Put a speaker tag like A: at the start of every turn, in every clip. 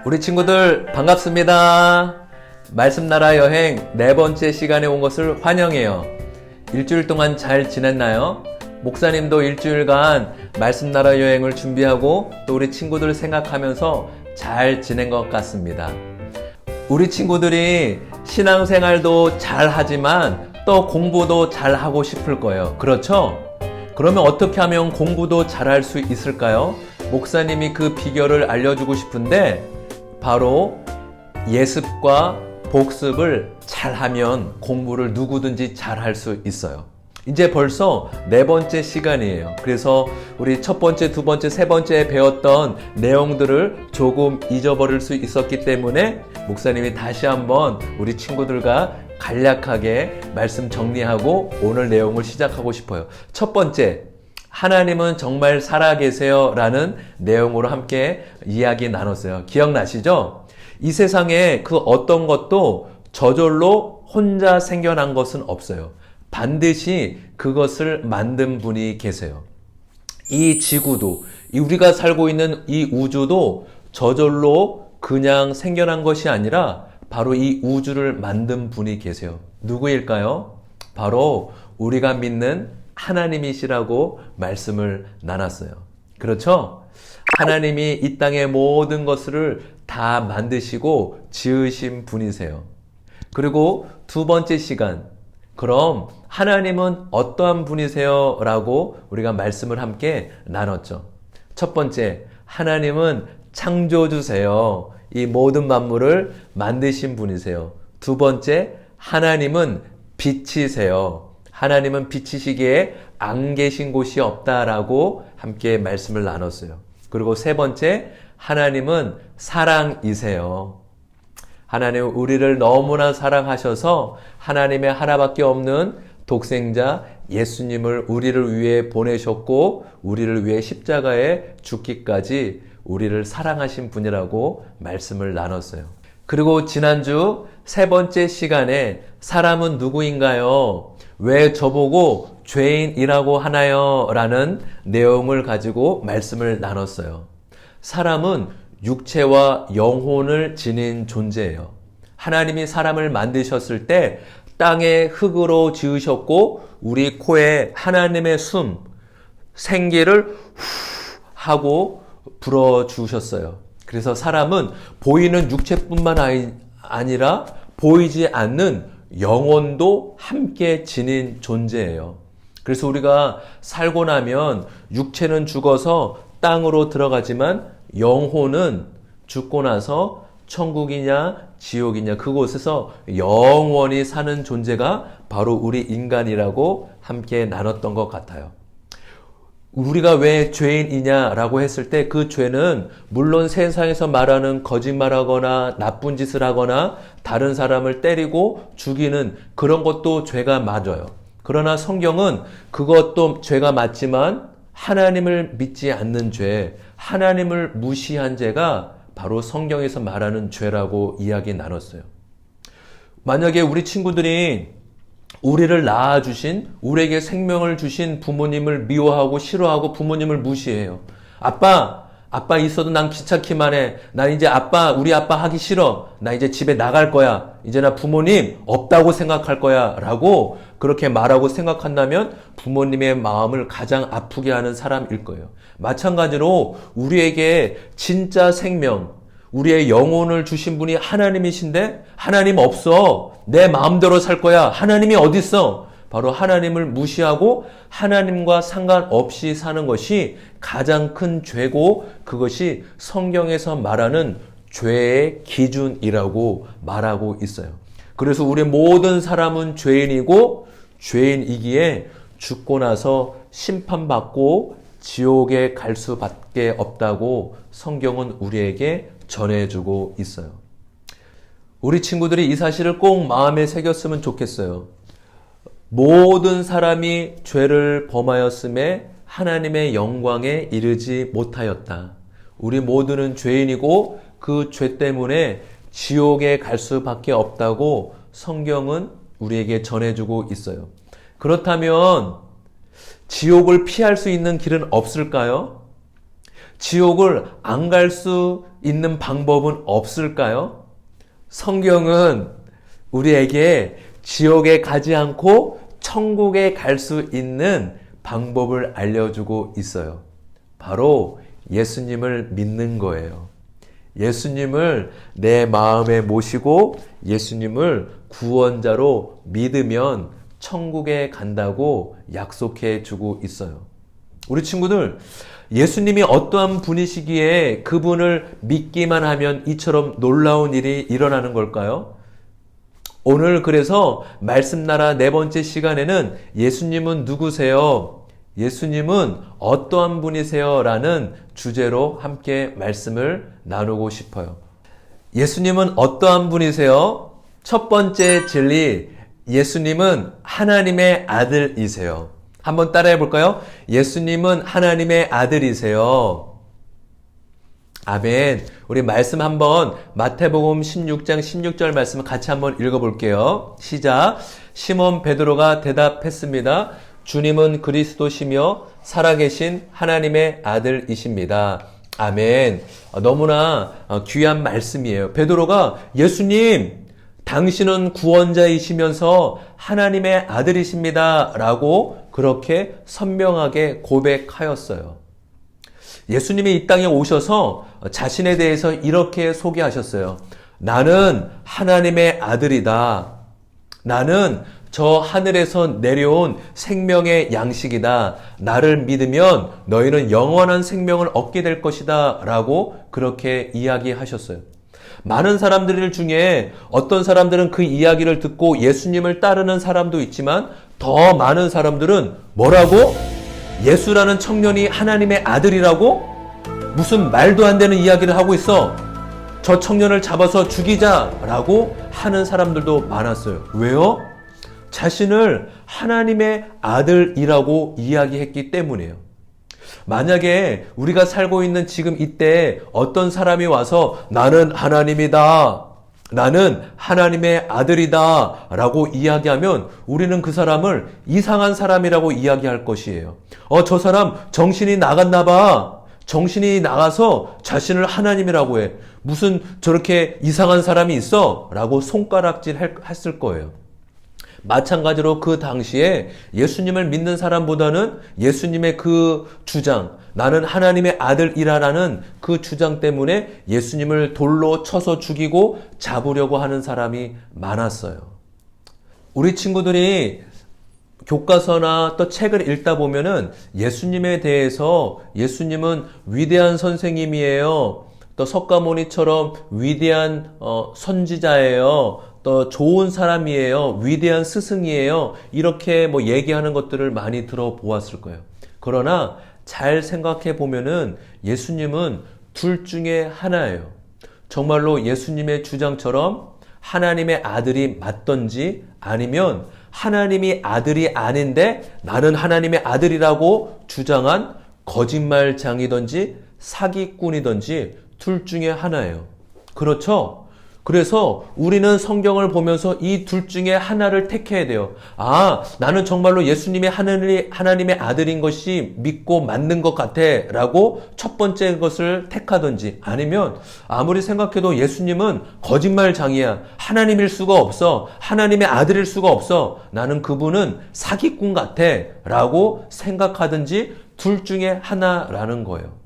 A: 우리 친구들 반갑습니다. 말씀나라 여행 네 번째 시간에 온 것을 환영해요. 일주일 동안 잘 지냈나요? 목사님도 일주일간 말씀나라 여행을 준비하고 또 우리 친구들 생각하면서 잘 지낸 것 같습니다. 우리 친구들이 신앙생활도 잘 하지만 또 공부도 잘 하고 싶을 거예요. 그렇죠? 그러면 어떻게 하면 공부도 잘 할 수 있을까요? 목사님이 그 비결을 알려주고 싶은데 바로 예습과 복습을 잘하면 공부를 누구든지 잘 할 수 있어요. 이제 벌써 네 번째 시간이에요. 그래서 우리 첫 번째, 두 번째, 세 번째에 배웠던 내용들을 조금 잊어버릴 수 있었기 때문에 목사님이 다시 한번 우리 친구들과 간략하게 말씀 정리하고 오늘 내용을 시작하고 싶어요. 첫 번째, 하나님은 정말 살아계세요 라는 내용으로 함께 이야기 나눴어요. 기억나시죠? 이 세상에 그 어떤 것도 저절로 혼자 생겨난 것은 없어요. 반드시 그것을 만든 분이 계세요. 이 지구도, 우리가 살고 있는 이 우주도 저절로 그냥 생겨난 것이 아니라 바로 이 우주를 만든 분이 계세요. 누구일까요? 바로 우리가 믿는 하나님이시라고 말씀을 나눴어요. 그렇죠? 하나님이 이 땅의 모든 것을 다 만드시고 지으신 분이세요. 그리고 두 번째 시간, 그럼 하나님은 어떠한 분이세요? 라고 우리가 말씀을 함께 나눴죠. 첫 번째, 하나님은 창조주세요. 이 모든 만물을 만드신 분이세요. 두 번째, 하나님은 빛이세요. 하나님은 빛이시기에 안 계신 곳이 없다라고 함께 말씀을 나눴어요. 그리고 세 번째, 하나님은 사랑이세요. 하나님은 우리를 너무나 사랑하셔서 하나님의 하나밖에 없는 독생자 예수님을 우리를 위해 보내셨고 우리를 위해 십자가에 죽기까지 우리를 사랑하신 분이라고 말씀을 나눴어요. 그리고 지난주 세 번째 시간에 사람은 누구인가요? 왜 저보고 죄인이라고 하나요? 라는 내용을 가지고 말씀을 나눴어요. 사람은 육체와 영혼을 지닌 존재예요. 하나님이 사람을 만드셨을 때 땅에 흙으로 지으셨고 우리 코에 하나님의 숨, 생기를 후 하고 불어주셨어요. 그래서 사람은 보이는 육체뿐만 아니라 보이지 않는 영혼도 함께 지닌 존재예요. 그래서 우리가 살고 나면 육체는 죽어서 땅으로 들어가지만 영혼은 죽고 나서 천국이냐 지옥이냐 그곳에서 영원히 사는 존재가 바로 우리 인간이라고 함께 나눴던 것 같아요. 우리가 왜 죄인이냐라고 했을 때 그 죄는 물론 세상에서 말하는 거짓말하거나 나쁜 짓을 하거나 다른 사람을 때리고 죽이는 그런 것도 죄가 맞아요. 그러나 성경은 그것도 죄가 맞지만 하나님을 믿지 않는 죄, 하나님을 무시한 죄가 바로 성경에서 말하는 죄라고 이야기 나눴어요. 만약에 우리 친구들이 우리를 낳아주신, 우리에게 생명을 주신 부모님을 미워하고 싫어하고 부모님을 무시해요. 아빠 있어도 난 귀찮기만 해. 난 이제 우리 아빠 하기 싫어. 나 이제 집에 나갈 거야. 이제 나 부모님 없다고 생각할 거야. 라고 그렇게 말하고 생각한다면 부모님의 마음을 가장 아프게 하는 사람일 거예요. 마찬가지로 우리에게 진짜 생명, 우리의 영혼을 주신 분이 하나님이신데 하나님 없어. 내 마음대로 살 거야. 하나님이 어딨어? 바로 하나님을 무시하고 하나님과 상관없이 사는 것이 가장 큰 죄고 그것이 성경에서 말하는 죄의 기준이라고 말하고 있어요. 그래서 우리 모든 사람은 죄인이고 죄인이기에 죽고 나서 심판받고 지옥에 갈 수밖에 없다고 성경은 우리에게 전해주고 있어요. 우리 친구들이 이 사실을 꼭 마음에 새겼으면 좋겠어요. 모든 사람이 죄를 범하였음에 하나님의 영광에 이르지 못하였다. 우리 모두는 죄인이고 그 죄 때문에 지옥에 갈 수밖에 없다고 성경은 우리에게 전해주고 있어요. 그렇다면 지옥을 피할 수 있는 길은 없을까요? 지옥을 안 갈 수 있는 방법은 없을까요? 성경은 우리에게 지옥에 가지 않고 천국에 갈 수 있는 방법을 알려주고 있어요. 바로 예수님을 믿는 거예요. 예수님을 내 마음에 모시고 예수님을 구원자로 믿으면 천국에 간다고 약속해 주고 있어요. 우리 친구들, 예수님이 어떠한 분이시기에 그분을 믿기만 하면 이처럼 놀라운 일이 일어나는 걸까요? 오늘 그래서 말씀나라 네 번째 시간에는 예수님은 누구세요? 예수님은 어떠한 분이세요? 라는 주제로 함께 말씀을 나누고 싶어요. 예수님은 어떠한 분이세요? 첫 번째 진리, 예수님은 하나님의 아들이세요. 한번 따라해 볼까요? 예수님은 하나님의 아들이세요. 아멘. 우리 말씀 한번 마태복음 16장 16절 말씀 같이 한번 읽어볼게요. 시작. 시몬 베드로가 대답했습니다. 주님은 그리스도시며 살아계신 하나님의 아들이십니다. 아멘. 너무나 귀한 말씀이에요. 베드로가 예수님, 당신은 구원자이시면서 하나님의 아들이십니다. 라고 그렇게 선명하게 고백하였어요. 예수님이 이 땅에 오셔서 자신에 대해서 이렇게 소개하셨어요. 나는 하나님의 아들이다. 나는 저 하늘에서 내려온 생명의 양식이다. 나를 믿으면 너희는 영원한 생명을 얻게 될 것이다. 라고 그렇게 이야기하셨어요. 많은 사람들 중에 어떤 사람들은 그 이야기를 듣고 예수님을 따르는 사람도 있지만 더 많은 사람들은 뭐라고? 예수라는 청년이 하나님의 아들이라고? 무슨 말도 안 되는 이야기를 하고 있어. 저 청년을 잡아서 죽이자라고 하는 사람들도 많았어요. 왜요? 자신을 하나님의 아들이라고 이야기했기 때문이에요. 만약에 우리가 살고 있는 지금 이때 어떤 사람이 와서 나는 하나님이다, 나는 하나님의 아들이다 라고 이야기하면 우리는 그 사람을 이상한 사람이라고 이야기할 것이에요. 저 사람 정신이 나갔나 봐. 정신이 나가서 자신을 하나님이라고 해. 무슨 저렇게 이상한 사람이 있어? 라고 손가락질 했을 거예요. 마찬가지로 그 당시에 예수님을 믿는 사람보다는 예수님의 그 주장, 나는 하나님의 아들이라는 그 주장 때문에 예수님을 돌로 쳐서 죽이고 잡으려고 하는 사람이 많았어요. 우리 친구들이 교과서나 또 책을 읽다 보면은 예수님에 대해서 예수님은 위대한 선생님이에요. 또 석가모니처럼 위대한 선지자예요. 또 좋은 사람이에요. 위대한 스승이에요. 이렇게 얘기하는 것들을 많이 들어보았을 거예요. 그러나 잘 생각해 보면은 예수님은 둘 중에 하나예요. 정말로 예수님의 주장처럼 하나님의 아들이 맞던지 아니면 하나님이 아들이 아닌데 나는 하나님의 아들이라고 주장한 거짓말장이든지 사기꾼이든지 둘 중에 하나예요. 그렇죠? 그래서 우리는 성경을 보면서 이 둘 중에 하나를 택해야 돼요. 나는 정말로 예수님이 하나님의 아들인 것이 믿고 맞는 것 같아 라고 첫 번째 것을 택하든지 아니면 아무리 생각해도 예수님은 거짓말장이야. 하나님일 수가 없어. 하나님의 아들일 수가 없어. 나는 그분은 사기꾼 같아 라고 생각하든지 둘 중에 하나라는 거예요.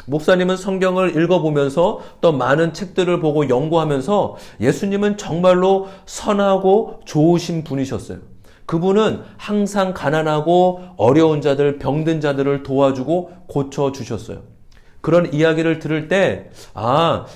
A: 목사님은 성경을 읽어보면서 또 많은 책들을 보고 연구하면서 예수님은 정말로 선하고 좋으신 분이셨어요. 그분은 항상 가난하고 어려운 자들, 병든 자들을 도와주고 고쳐주셨어요. 그런 이야기를 들을 때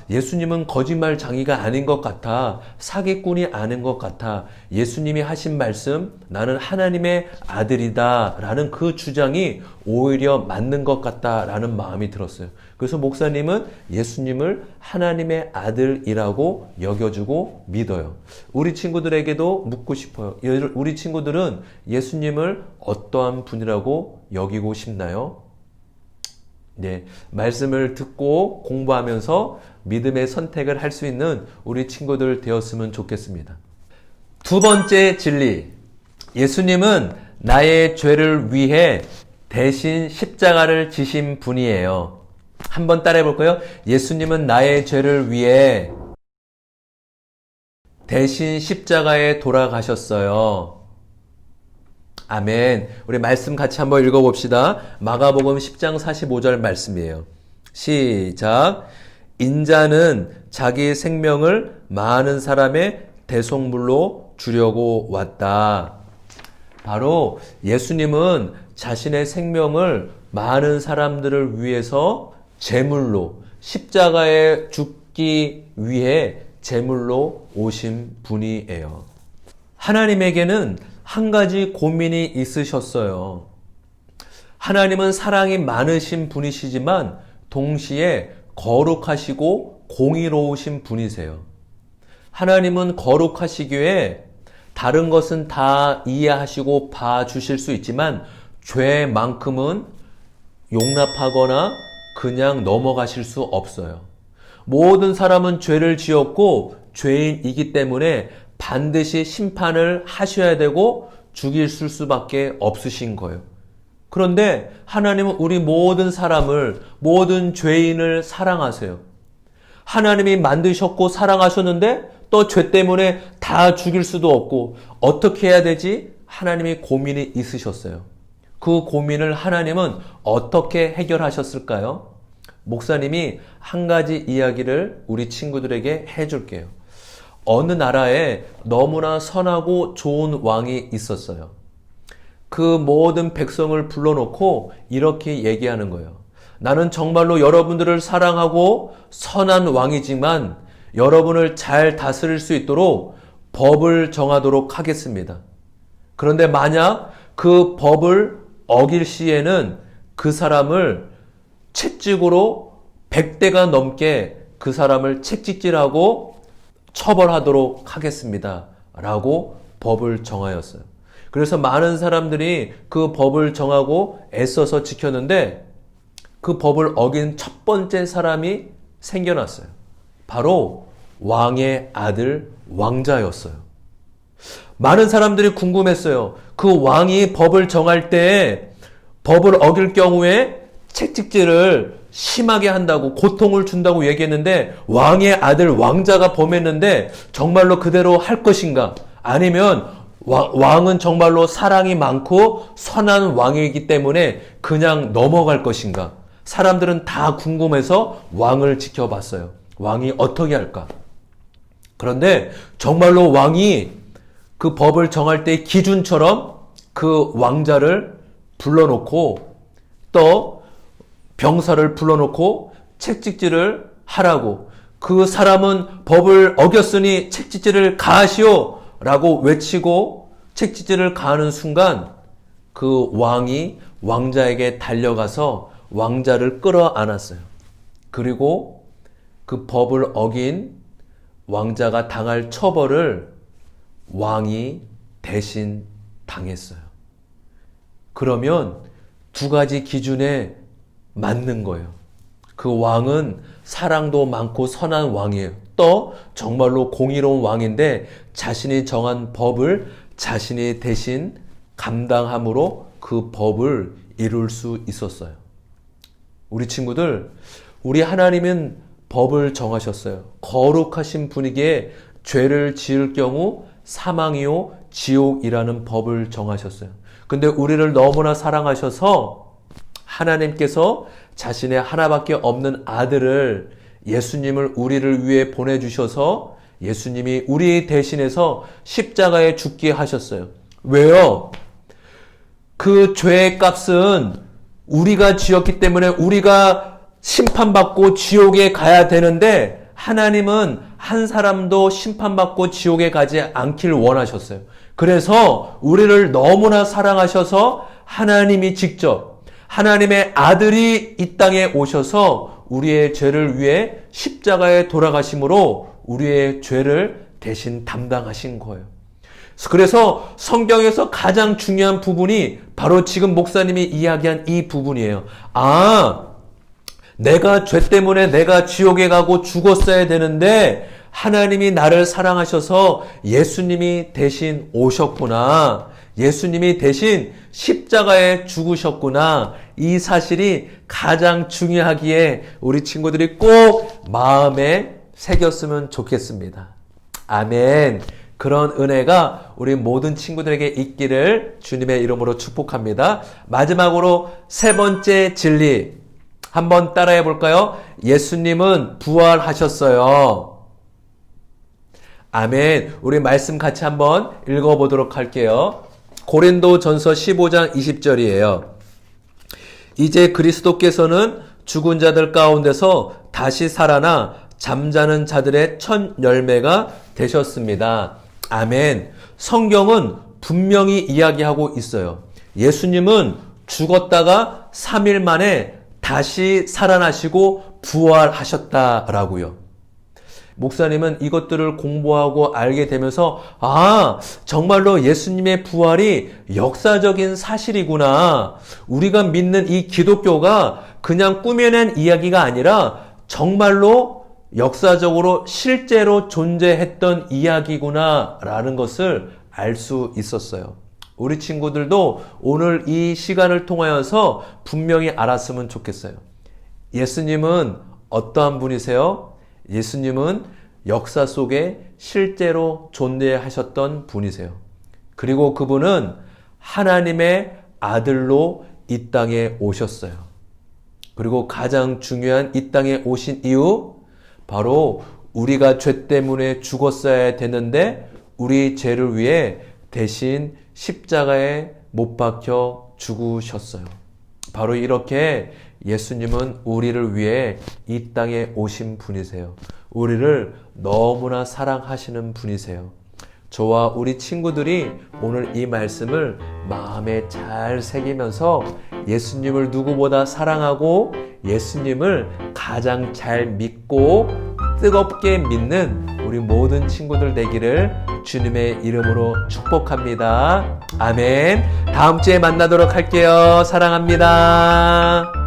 A: 예수님은 거짓말장이가 아닌 것 같아. 사기꾼이 아닌 것 같아. 예수님이 하신 말씀, 나는 하나님의 아들이다 라는 그 주장이 오히려 맞는 것 같다라는 마음이 들었어요. 그래서 목사님은 예수님을 하나님의 아들이라고 여겨주고 믿어요. 우리 친구들에게도 묻고 싶어요. 우리 친구들은 예수님을 어떠한 분이라고 여기고 싶나요? 네, 말씀을 듣고 공부하면서 믿음의 선택을 할 수 있는 우리 친구들 되었으면 좋겠습니다. 두 번째 진리, 예수님은 나의 죄를 위해 대신 십자가를 지신 분이에요. 한번 따라해 볼까요? 예수님은 나의 죄를 위해 대신 십자가에 돌아가셨어요. 아멘. 우리 말씀 같이 한번 읽어봅시다. 마가복음 10장 45절 말씀이에요. 시작. 인자는 자기 생명을 많은 사람의 대속물로 주려고 왔다. 바로 예수님은 자신의 생명을 많은 사람들을 위해서 제물로, 십자가에 죽기 위해 제물로 오신 분이에요. 하나님에게는 한 가지 고민이 있으셨어요. 하나님은 사랑이 많으신 분이시지만 동시에 거룩하시고 공의로우신 분이세요. 하나님은 거룩하시기에 다른 것은 다 이해하시고 봐주실 수 있지만 죄만큼은 용납하거나 그냥 넘어가실 수 없어요. 모든 사람은 죄를 지었고 죄인이기 때문에 반드시 심판을 하셔야 되고 죽이실 수밖에 없으신 거예요. 그런데 하나님은 우리 모든 사람을, 모든 죄인을 사랑하세요. 하나님이 만드셨고 사랑하셨는데 또 죄 때문에 다 죽일 수도 없고 어떻게 해야 되지? 하나님이 고민이 있으셨어요. 그 고민을 하나님은 어떻게 해결하셨을까요? 목사님이 한 가지 이야기를 우리 친구들에게 해줄게요. 어느 나라에 너무나 선하고 좋은 왕이 있었어요. 그 모든 백성을 불러놓고 이렇게 얘기하는 거예요. 나는 정말로 여러분들을 사랑하고 선한 왕이지만 여러분을 잘 다스릴 수 있도록 법을 정하도록 하겠습니다. 그런데 만약 그 법을 어길 시에는 그 사람을 채찍으로 100대가 넘게 그 사람을 채찍질하고 처벌하도록 하겠습니다. 라고 법을 정하였어요. 그래서 많은 사람들이 그 법을 정하고 애써서 지켰는데 그 법을 어긴 첫 번째 사람이 생겨났어요. 바로 왕의 아들 왕자였어요. 많은 사람들이 궁금했어요. 그 왕이 법을 정할 때 법을 어길 경우에 채찍질을 심하게 한다고, 고통을 준다고 얘기했는데 왕의 아들 왕자가 범했는데 정말로 그대로 할 것인가? 아니면 왕은 정말로 사랑이 많고 선한 왕이기 때문에 그냥 넘어갈 것인가? 사람들은 다 궁금해서 왕을 지켜봤어요. 왕이 어떻게 할까? 그런데 정말로 왕이 그 법을 정할 때 기준처럼 그 왕자를 불러놓고 또 병사를 불러놓고 채찍질을 하라고, 그 사람은 법을 어겼으니 채찍질을 가하시오 라고 외치고 채찍질을 가하는 순간 그 왕이 왕자에게 달려가서 왕자를 끌어안았어요. 그리고 그 법을 어긴 왕자가 당할 처벌을 왕이 대신 당했어요. 그러면 두 가지 기준에 맞는 거예요. 그 왕은 사랑도 많고 선한 왕이에요. 또 정말로 공의로운 왕인데 자신이 정한 법을 자신이 대신 감당함으로 그 법을 이룰 수 있었어요. 우리 친구들, 우리 하나님은 법을 정하셨어요. 거룩하신 분이기에 죄를 지을 경우 사망이요 지옥이라는 법을 정하셨어요. 근데 우리를 너무나 사랑하셔서 하나님께서 자신의 하나밖에 없는 아들을, 예수님을 우리를 위해 보내주셔서 예수님이 우리 대신해서 십자가에 죽게 하셨어요. 왜요? 그 죄의 값은 우리가 지었기 때문에 우리가 심판받고 지옥에 가야 되는데 하나님은 한 사람도 심판받고 지옥에 가지 않길 원하셨어요. 그래서 우리를 너무나 사랑하셔서 하나님이 직접 하나님의 아들이 이 땅에 오셔서 우리의 죄를 위해 십자가에 돌아가심으로 우리의 죄를 대신 담당하신 거예요. 그래서 성경에서 가장 중요한 부분이 바로 지금 목사님이 이야기한 이 부분이에요. 내가 죄 때문에 내가 지옥에 가고 죽었어야 되는데 하나님이 나를 사랑하셔서 예수님이 대신 오셨구나. 예수님이 대신 십자가에 죽으셨구나. 이 사실이 가장 중요하기에 우리 친구들이 꼭 마음에 새겼으면 좋겠습니다. 아멘. 그런 은혜가 우리 모든 친구들에게 있기를 주님의 이름으로 축복합니다. 마지막으로 세 번째 진리 한번 따라해 볼까요? 예수님은 부활하셨어요. 아멘. 우리 말씀 같이 한번 읽어보도록 할게요. 고린도전서 15장 20절이에요. 이제 그리스도께서는 죽은 자들 가운데서 다시 살아나 잠자는 자들의 첫 열매가 되셨습니다. 아멘. 성경은 분명히 이야기하고 있어요. 예수님은 죽었다가 3일 만에 다시 살아나시고 부활하셨다라고요. 목사님은 이것들을 공부하고 알게 되면서 정말로 예수님의 부활이 역사적인 사실이구나. 우리가 믿는 이 기독교가 그냥 꾸며낸 이야기가 아니라 정말로 역사적으로 실제로 존재했던 이야기구나 라는 것을 알 수 있었어요. 우리 친구들도 오늘 이 시간을 통하여서 분명히 알았으면 좋겠어요. 예수님은 어떠한 분이세요? 예수님은 역사 속에 실제로 존재하셨던 분이세요. 그리고 그분은 하나님의 아들로 이 땅에 오셨어요. 그리고 가장 중요한 이 땅에 오신 이유, 바로 우리가 죄 때문에 죽었어야 되는데 우리 죄를 위해 대신 십자가에 못 박혀 죽으셨어요. 바로 이렇게 예수님은 우리를 위해 이 땅에 오신 분이세요. 우리를 너무나 사랑하시는 분이세요. 저와 우리 친구들이 오늘 이 말씀을 마음에 잘 새기면서 예수님을 누구보다 사랑하고 예수님을 가장 잘 믿고 뜨겁게 믿는 우리 모든 친구들 되기를 주님의 이름으로 축복합니다. 아멘. 다음 주에 만나도록 할게요. 사랑합니다.